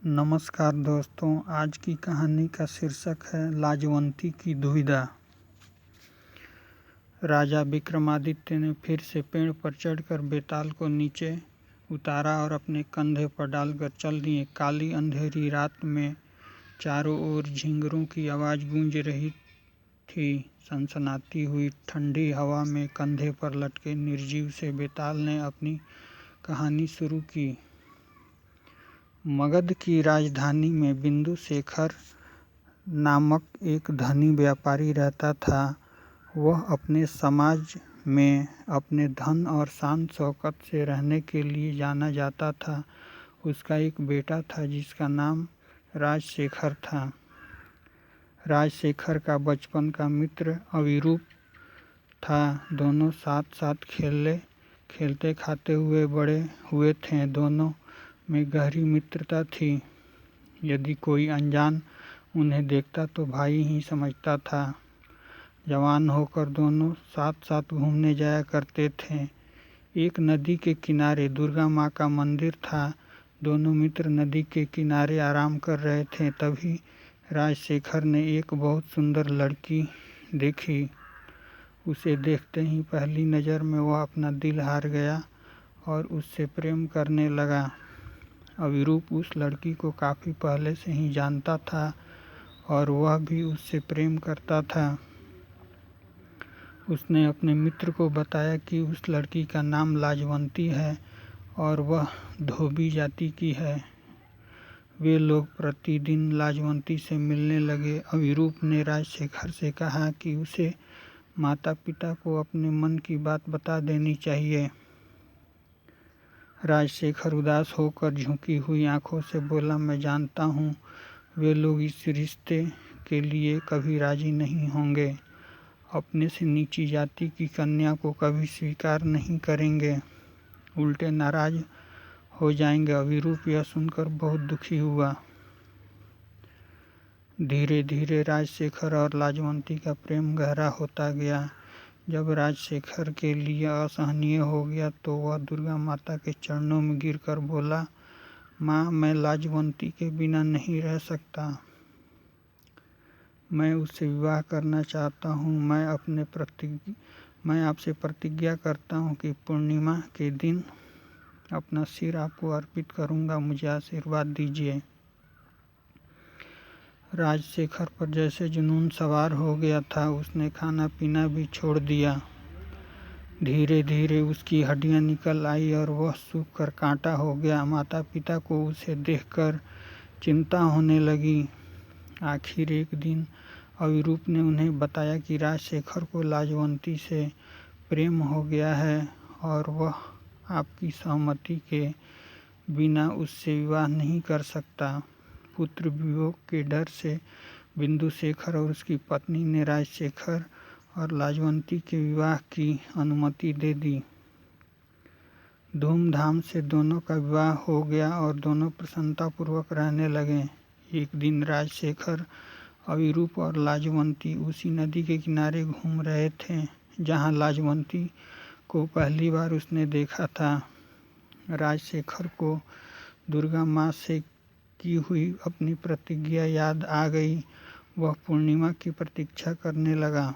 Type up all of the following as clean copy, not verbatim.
नमस्कार दोस्तों, आज की कहानी का शीर्षक है लाजवंती की दुविधा। राजा विक्रमादित्य ने फिर से पेड़ पर चढ़कर बेताल को नीचे उतारा और अपने कंधे पर डालकर चल दिए। काली अंधेरी रात में चारों ओर झिंगुरों की आवाज़ गूंज रही थी। सनसनाती हुई ठंडी हवा में कंधे पर लटके निर्जीव से बेताल ने अपनी कहानी शुरू की। मगध की राजधानी में बिंदुशेखर नामक एक धनी व्यापारी रहता था। वह अपने समाज में अपने धन और शान शौकत से रहने के लिए जाना जाता था। उसका एक बेटा था जिसका नाम राजशेखर था। राजशेखर का बचपन का मित्र अविरूप था। दोनों साथ साथ खेलते खाते हुए बड़े हुए थे। दोनों में गहरी मित्रता थी। यदि कोई अनजान उन्हें देखता तो भाई ही समझता था। जवान होकर दोनों साथ साथ घूमने जाया करते थे। एक नदी के किनारे दुर्गा माँ का मंदिर था। दोनों मित्र नदी के किनारे आराम कर रहे थे। तभी राजशेखर ने एक बहुत सुंदर लड़की देखी। उसे देखते ही पहली नज़र में वह अपना दिल हार गया और उससे प्रेम करने लगा। अविरूप उस लड़की को काफ़ी पहले से ही जानता था और वह भी उससे प्रेम करता था। उसने अपने मित्र को बताया कि उस लड़की का नाम लाजवंती है और वह धोबी जाति की है। वे लोग प्रतिदिन लाजवंती से मिलने लगे। अविरूप ने राजशेखर से कहा कि उसे माता पिता को अपने मन की बात बता देनी चाहिए। राजशेखर उदास होकर झुकी हुई आंखों से बोला, मैं जानता हूँ वे लोग इस रिश्ते के लिए कभी राजी नहीं होंगे। अपने से नीची जाति की कन्या को कभी स्वीकार नहीं करेंगे, उल्टे नाराज हो जाएंगे। अविरूप यह सुनकर बहुत दुखी हुआ। धीरे धीरे राजशेखर और लाजवंती का प्रेम गहरा होता गया। जब राजशेखर के लिए असहनीय हो गया तो वह दुर्गा माता के चरणों में गिरकर बोला, माँ, मैं लाजवंती के बिना नहीं रह सकता। मैं उससे विवाह करना चाहता हूँ। मैं आपसे प्रतिज्ञा करता हूँ कि पूर्णिमा के दिन अपना सिर आपको अर्पित करूँगा। मुझे आशीर्वाद दीजिए। राजशेखर पर जैसे जुनून सवार हो गया था। उसने खाना पीना भी छोड़ दिया। धीरे धीरे उसकी हड्डियां निकल आई और वह सूख कर कांटा हो गया। माता पिता को उसे देखकर चिंता होने लगी। आखिर एक दिन अविरूप ने उन्हें बताया कि राजशेखर को लाजवंती से प्रेम हो गया है और वह आपकी सहमति के बिना उससे विवाह नहीं कर सकता। पुत्र वियोग के डर से बिंदुशेखर और उसकी पत्नी ने राजशेखर और लाजवंती के विवाह की अनुमति दे दी। धूमधाम से दोनों का विवाह हो गया और दोनों प्रसन्नतापूर्वक रहने लगे। एक दिन राजशेखर, अविरूप और लाजवंती उसी नदी के किनारे घूम रहे थे जहाँ लाजवंती को पहली बार उसने देखा था। राजशेखर को दुर्गा माँ से की हुई अपनी प्रतिज्ञा याद आ गई। वह पूर्णिमा की प्रतीक्षा करने लगा।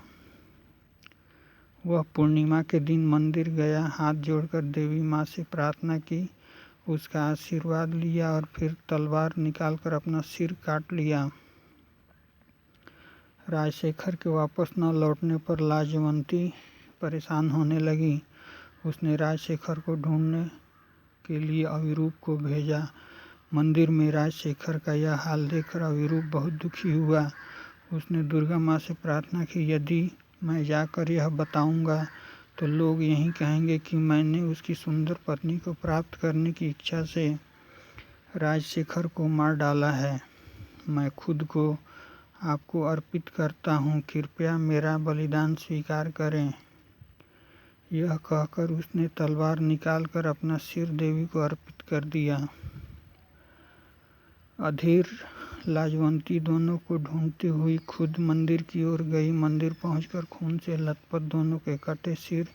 वह पूर्णिमा के दिन मंदिर गया, हाथ जोड़कर देवी माँ से प्रार्थना की, उसका आशीर्वाद लिया और फिर तलवार निकालकर अपना सिर काट लिया। राजशेखर के वापस न लौटने पर लाजवंती परेशान होने लगी। उसने राजशेखर को ढूंढने के लिए अविरूप को भेजा। मंदिर में राजशेखर का यह हाल देखकर अविरूप बहुत दुखी हुआ। उसने दुर्गा माँ से प्रार्थना की, यदि मैं जाकर यह बताऊंगा तो लोग यही कहेंगे कि मैंने उसकी सुंदर पत्नी को प्राप्त करने की इच्छा से राजशेखर को मार डाला है। मैं खुद को आपको अर्पित करता हूँ, कृपया मेरा बलिदान स्वीकार करें। यह कहकर उसने तलवार निकालकर अपना सिर देवी को अर्पित कर दिया। अधीर लाजवंती दोनों को ढूंढती हुई खुद मंदिर की ओर गई। मंदिर पहुंचकर खून से लथपथ दोनों के कटे सिर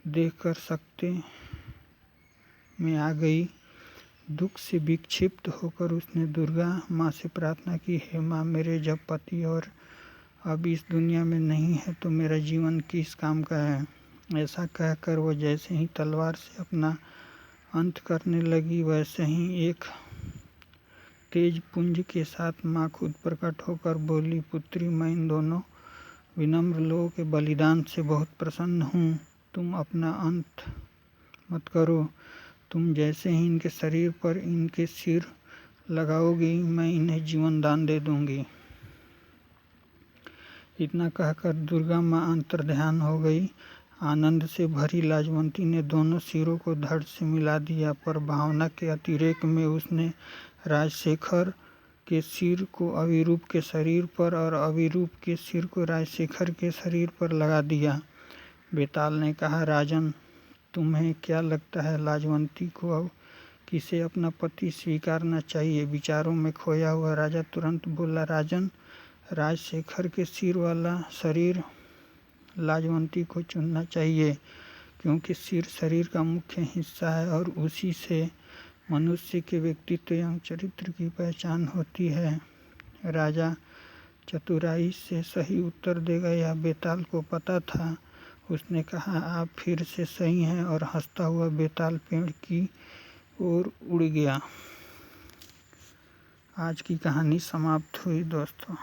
देखकर सकते में आ गई। दुख से विक्षिप्त होकर उसने दुर्गा माँ से प्रार्थना की, हे माँ, मेरे जब पति और अब इस दुनिया में नहीं है तो मेरा जीवन किस काम का है। ऐसा कहकर वो जैसे ही तलवार से अपना अंत करने लगी, वैसे ही एक तेज पुंज के साथ माँ खुद प्रकट होकर बोली, पुत्री, मैं इन दोनों विनम्र लोगों के बलिदान से बहुत प्रसन्न हूँ। तुम अपना अंत मत करो। तुम जैसे ही इनके शरीर पर इनके सिर लगाओगी, मैं इन्हें जीवन दान दे दूंगी। इतना कहकर दुर्गा माँ अंतर्ध्यान हो गई। आनंद से भरी लाजवंती ने दोनों सिरों को धड़ से मिला दिया, पर भावना के अतिरेक में उसने राजशेखर के सिर को अविरूप के शरीर पर और अविरूप के सिर को राजशेखर के शरीर पर लगा दिया। बेताल ने कहा, राजन, तुम्हें क्या लगता है लाजवंती को अब किसे अपना पति स्वीकारना चाहिए? विचारों में खोया हुआ राजा तुरंत बोला, राजन, राजशेखर के सिर वाला शरीर लाजवंती को चुनना चाहिए, क्योंकि सिर शरीर का मुख्य हिस्सा है और उसी से मनुष्य के व्यक्तित्व एवं चरित्र की पहचान होती है। राजा चतुराई से सही उत्तर देगा यह बेताल को पता था। उसने कहा, आप फिर से सही हैं, और हंसता हुआ बेताल पेड़ की ओर उड़ गया। आज की कहानी समाप्त हुई दोस्तों।